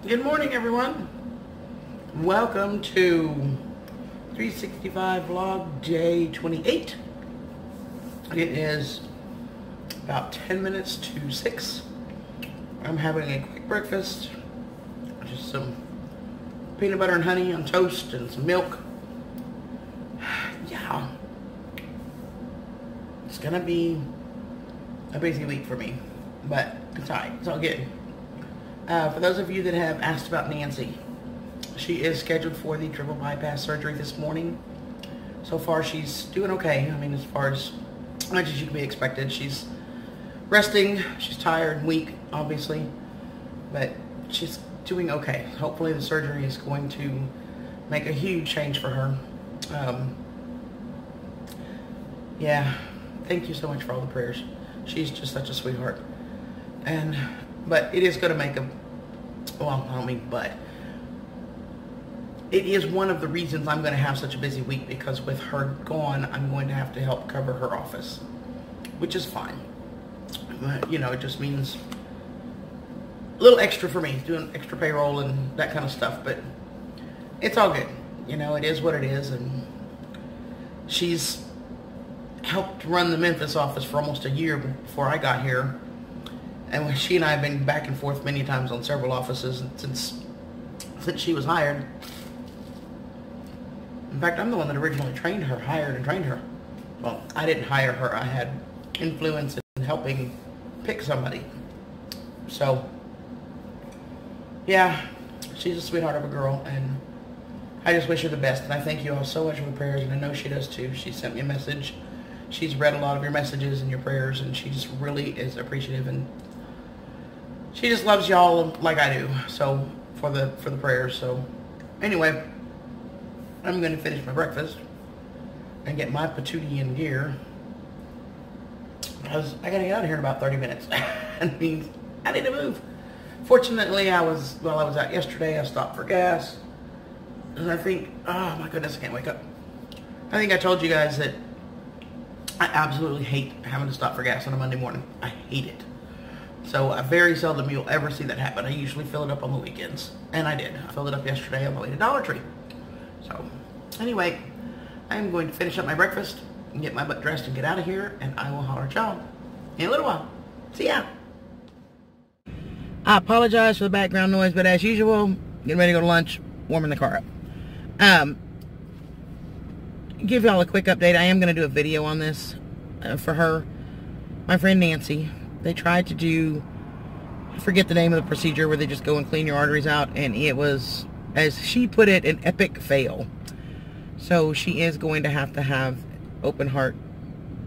Good morning, everyone. Welcome to 365 vlog day 28. It is about 10 minutes to 6. I'm having a quick breakfast. Just some peanut butter and honey on toast and some milk. Yeah. It's gonna be a busy week for me, but it's alright. It's all good. For those of you that have asked about Nancy, she is scheduled for the triple bypass surgery this morning. So far, she's doing okay. I mean, as far as much as you can be expected. She's resting. She's tired and weak, obviously, but she's doing okay. Hopefully, the surgery is going to make a huge change for her. Yeah, thank you so much for all the prayers. She's just such a sweetheart. But it is going to make a, well, I don't mean but. It is one of the reasons I'm going to have such a busy week, because with her gone, I'm going to have to help cover her office, which is fine. You know, it just means a little extra for me, doing extra payroll and that kind of stuff, but it's all good. You know, it is what it is, and she's helped run the Memphis office for almost a year before I got here. And she and I have been back and forth many times on several offices since she was hired. In fact, I'm the one that originally trained her, hired and trained her. Well, I didn't hire her. I had influence in helping pick somebody. So, yeah, she's a sweetheart of a girl, and I just wish her the best. And I thank you all so much for the prayers, and I know she does too. She sent me a message. She's read a lot of your messages and your prayers, and she just really is appreciative, and she just loves y'all like I do. So for the prayers. So anyway, I'm going to finish my breakfast and get my patootie in gear, because I got to get out of here in about 30 minutes. I mean, I need to move. Fortunately, while I was out yesterday, I stopped for gas, and I think, oh my goodness, I can't wake up. I think I told you guys that I absolutely hate having to stop for gas on a Monday morning. I hate it. So I very seldom you'll ever see that happen. I usually fill it up on the weekends. And I did. I filled it up yesterday on the way to Dollar Tree. So anyway, I'm going to finish up my breakfast and get my butt dressed and get out of here. And I will holler at y'all in a little while. See ya. I apologize for the background noise, but as usual, getting ready to go to lunch, warming the car up. Give y'all a quick update. I am going to do a video on this for her. My friend Nancy, they tried to do, I forget the name of the procedure, where they just go and clean your arteries out, and it was, as she put it, an epic fail. So she is going to have open heart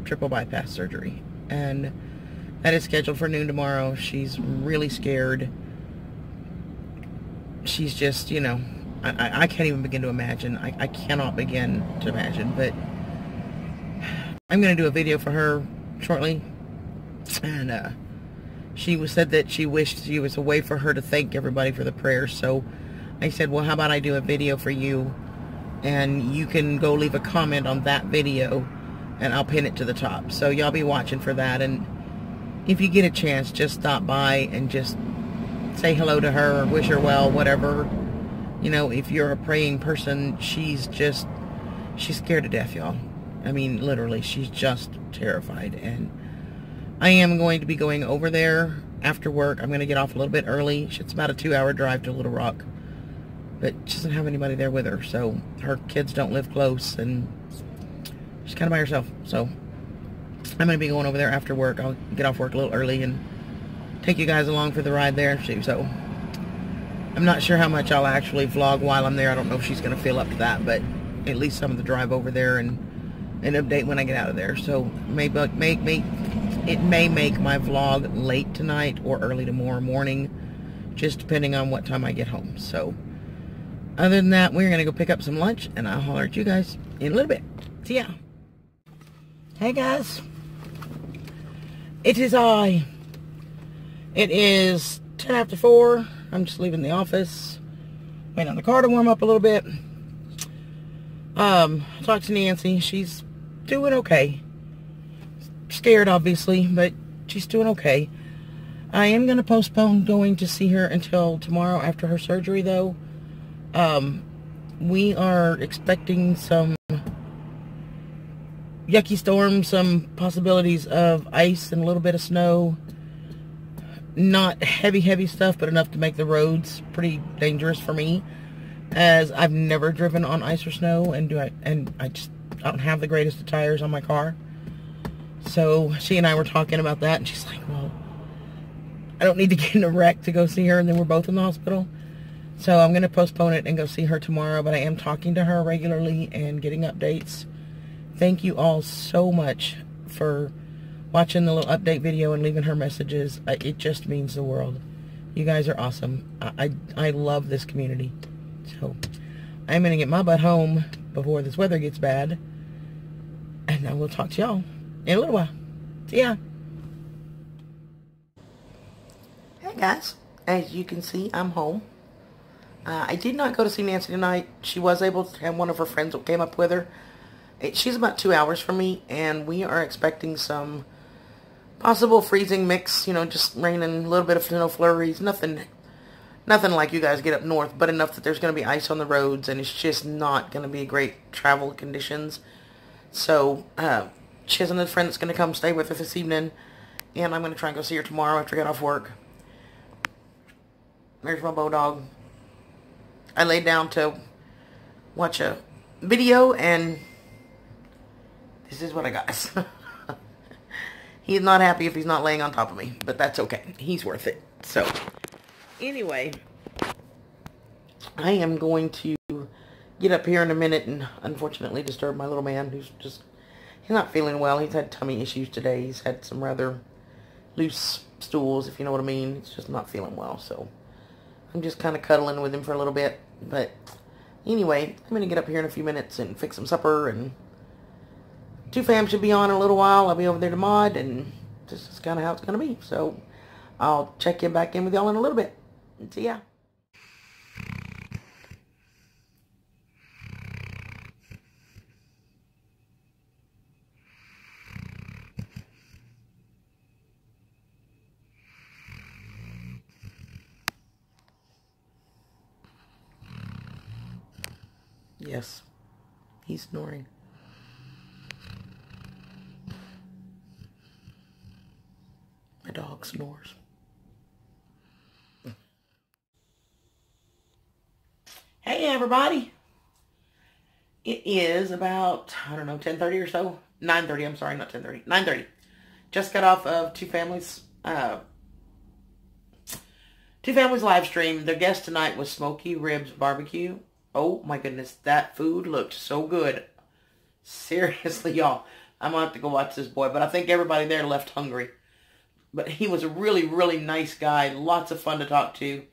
triple bypass surgery, and that is scheduled for noon tomorrow. She's really scared. She's just, you know, I can't even begin to imagine. I cannot begin to imagine, but I'm going to do a video for her shortly. And she said that she wished she was a way for her to thank everybody for the prayers. So I said, well, how about I do a video for you, and you can go leave a comment on that video, and I'll pin it to the top. So y'all be watching for that. And if you get a chance, just stop by and just say hello to her or wish her well, whatever. You know, if you're a praying person, she's scared to death, y'all. I mean, literally, she's just terrified. And I am going to be going over there after work. I'm going to get off a little bit early. It's about a 2-hour drive to Little Rock. But she doesn't have anybody there with her. So her kids don't live close, and she's kind of by herself. So I'm going to be going over there after work. I'll get off work a little early and take you guys along for the ride there. So I'm not sure how much I'll actually vlog while I'm there. I don't know if she's going to feel up to that, but at least some of the drive over there, and an update when I get out of there. So it may make my vlog late tonight or early tomorrow morning, just depending on what time I get home. So other than that, we're going to go pick up some lunch, and I'll holler at you guys in a little bit. See ya. Hey guys. It is I. It is 10 after 4. I'm just leaving the office. Waiting on the car to warm up a little bit. I talked to Nancy. She's doing okay. Scared, obviously, but she's doing okay. I am going to postpone going to see her until tomorrow after her surgery, though. We are expecting some yucky storms, some possibilities of ice and a little bit of snow. Not heavy stuff, but enough to make the roads pretty dangerous for me, as I've never driven on ice or snow, and I just don't have the greatest of tires on my car. So she and I were talking about that, and she's like, well, I don't need to get in a wreck to go see her, and then we're both in the hospital. So I'm going to postpone it and go see her tomorrow, but I am talking to her regularly and getting updates. Thank you all so much for watching the little update video and leaving her messages. It just means the world. You guys are awesome. I love this community. So I'm going to get my butt home before this weather gets bad, and I will talk to y'all in a little while. See ya. Hey guys, as you can see, I'm home. I did not go to see Nancy tonight. She was able to have one of her friends that came up with her. She's about 2 hours from me, and we are expecting some possible freezing mix, you know, just rain and a little bit of snow flurries. Nothing like you guys get up north, but enough that there's going to be ice on the roads, and it's just not going to be great travel conditions. So, she has another friend that's going to come stay with her this evening, and I'm going to try and go see her tomorrow after I get off work. There's my Bodog. I laid down to watch a video, and this is what I got. He's not happy if he's not laying on top of me, but that's okay. He's worth it. So, anyway, I am going to get up here in a minute and unfortunately disturb my little man who's just, he's not feeling well. He's had tummy issues today. He's had some rather loose stools, if you know what I mean. He's just not feeling well, so I'm just kind of cuddling with him for a little bit. But anyway, I'm going to get up here in a few minutes and fix some supper, and 2Fam should be on in a little while. I'll be over there to mod, and this is kind of how it's going to be. So I'll check in back in with y'all in a little bit. See ya. Yes, he's snoring. My dog snores. Hey everybody. It is about, I don't know, 10:30 or so. 9:30, I'm sorry, not 10:30. 9:30. Just got off of 2Family's live stream. Their guest tonight was Smoky Ribs Barbecue. Oh my goodness, that food looked so good. Seriously, y'all. I'm going to have to go watch this boy, but I think everybody there left hungry. But he was a really, really nice guy. Lots of fun to talk to.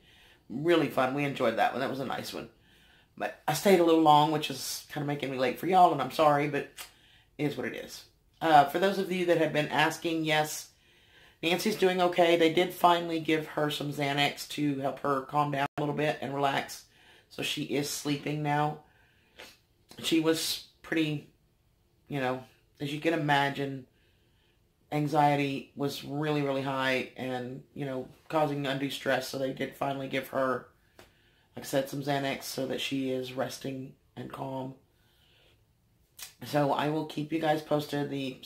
Really fun. We enjoyed that one. That was a nice one. But I stayed a little long, which is kind of making me late for y'all, and I'm sorry, but it is what it is. For those of you that have been asking, yes, Nancy's doing okay. They did finally give her some Xanax to help her calm down a little bit and relax. So she is sleeping now. She was pretty, you know, as you can imagine, anxiety was really, really high and, you know, causing undue stress. So they did finally give her, like I said, some Xanax so that she is resting and calm. So I will keep you guys posted. The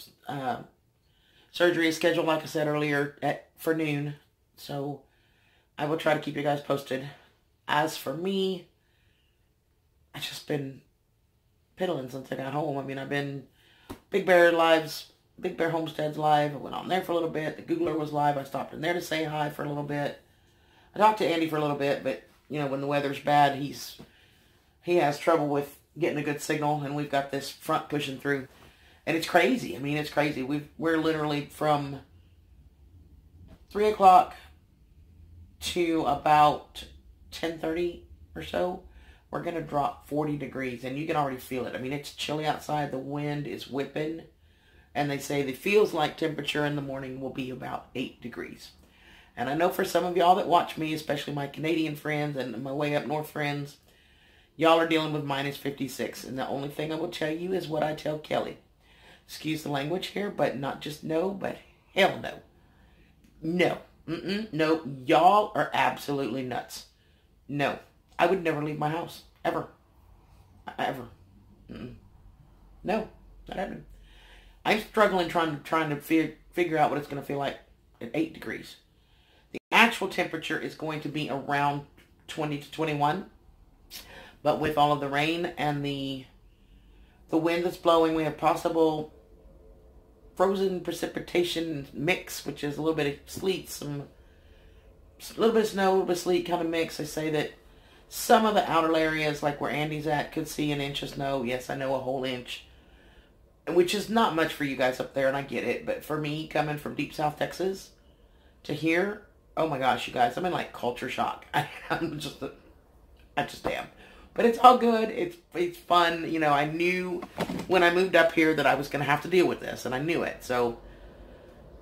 surgery is scheduled, like I said earlier, for noon. So I will try to keep you guys posted. As for me, I've just been piddling since I got home. I mean, I've been Big Bear Homestead's live. I went on there for a little bit. The Googler was live. I stopped in there to say hi for a little bit. I talked to Andy for a little bit, but, you know, when the weather's bad, he has trouble with getting a good signal, and we've got this front pushing through. And it's crazy. I mean, it's crazy. We're literally from 3 o'clock to about 10:30 or so, we're going to drop 40 degrees, and you can already feel it. I mean, it's chilly outside. The wind is whipping, and they say the feels like temperature in the morning will be about 8 degrees. And I know for some of y'all that watch me, especially my Canadian friends and my way up north friends, y'all are dealing with minus 56. And the only thing I will tell you is what I tell Kelly. Excuse the language here, but not just no, but hell no. No. No, y'all are absolutely nuts. No, I would never leave my house. Ever. Ever. No, not happening. I'm struggling trying to figure out what it's going to feel like at 8 degrees. The actual temperature is going to be around 20 to 21. But with all of the rain and the wind that's blowing, we have possible frozen precipitation mix, which is a little bit of sleet, a little bit of snow, a little bit of sleet kind of mix. They say that some of the outer areas, like where Andy's at, could see an inch of snow. Yes, I know, a whole inch. Which is not much for you guys up there, and I get it. But for me, coming from deep South Texas to here, oh my gosh, you guys, I'm in like culture shock. I just am. But it's all good. It's fun. You know, I knew when I moved up here that I was going to have to deal with this, and I knew it. So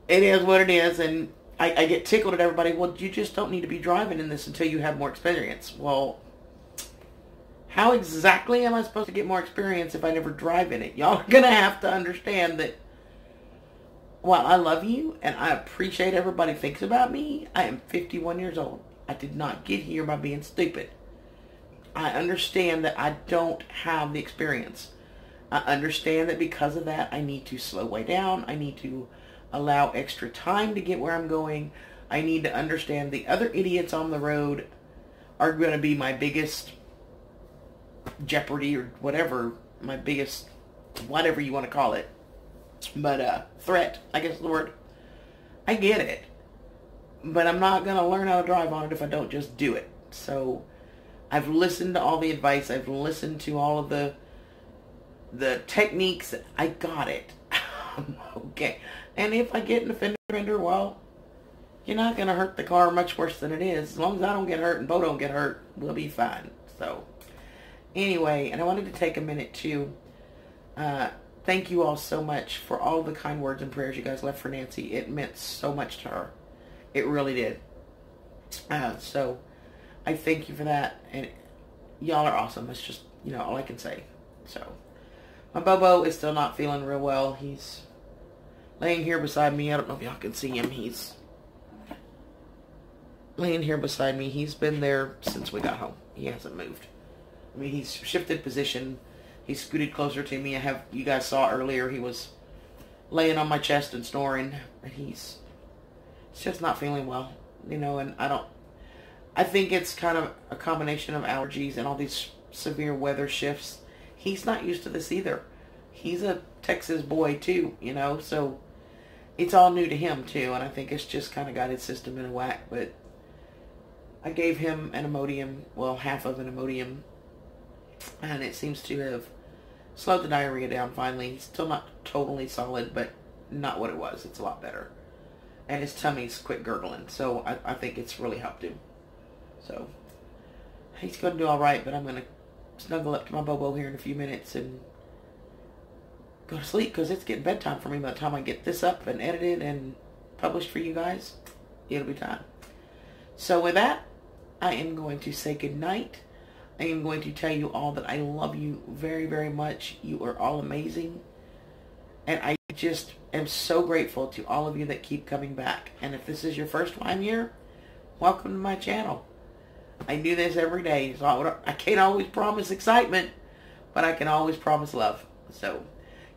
it is what it is, and I get tickled at everybody. Well, you just don't need to be driving in this until you have more experience. Well, how exactly am I supposed to get more experience if I never drive in it? Y'all are going to have to understand that while I love you and I appreciate everybody thinks about me, I am 51 years old. I did not get here by being stupid. I understand that I don't have the experience. I understand that because of that, I need to slow way down. I need to allow extra time to get where I'm going. I need to understand the other idiots on the road are going to be my biggest jeopardy or whatever, my biggest, whatever you want to call it. But threat, I guess is the word. I get it. But I'm not going to learn how to drive on it if I don't just do it. So I've listened to all the advice. I've listened to all of the techniques. I got it. Okay. And if I get in a fender bender, well, you're not going to hurt the car much worse than it is. As long as I don't get hurt and Bo don't get hurt, we'll be fine. So anyway, and I wanted to take a minute to thank you all so much for all the kind words and prayers you guys left for Nancy. It meant so much to her. It really did. So I thank you for that, and y'all are awesome. It's just, you know, all I can say. So, my Bobo is still not feeling real well. He's laying here beside me. I don't know if y'all can see him. He's laying here beside me. He's been there since we got home. He hasn't moved. I mean, he's shifted position. He scooted closer to me. You guys saw earlier, he was laying on my chest and snoring. And he's just not feeling well, you know, and I think it's kind of a combination of allergies and all these severe weather shifts. He's not used to this either. He's a Texas boy too, you know, so it's all new to him too, and I think it's just kind of got his system in a whack. But I gave him an Imodium, well, half of an Imodium, and it seems to have slowed the diarrhea down finally. He's still not totally solid, but not what it was. It's a lot better. And his tummy's quit gurgling, so I think it's really helped him. So he's going to do all right, but I'm going to snuggle up to my Bobo here in a few minutes and go to sleep, because it's getting bedtime for me. By the time I get this up and edited and published for you guys, it'll be time. So with that, I am going to say goodnight. I am going to tell you all that I love you very, very much. You are all amazing. And I just am so grateful to all of you that keep coming back. And if this is your first time here, welcome to my channel. I do this every day, so I can't always promise excitement, but I can always promise love. So,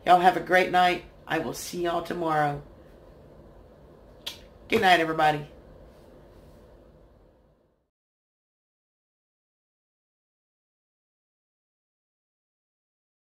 y'all have a great night. I will see y'all tomorrow. Good night, everybody.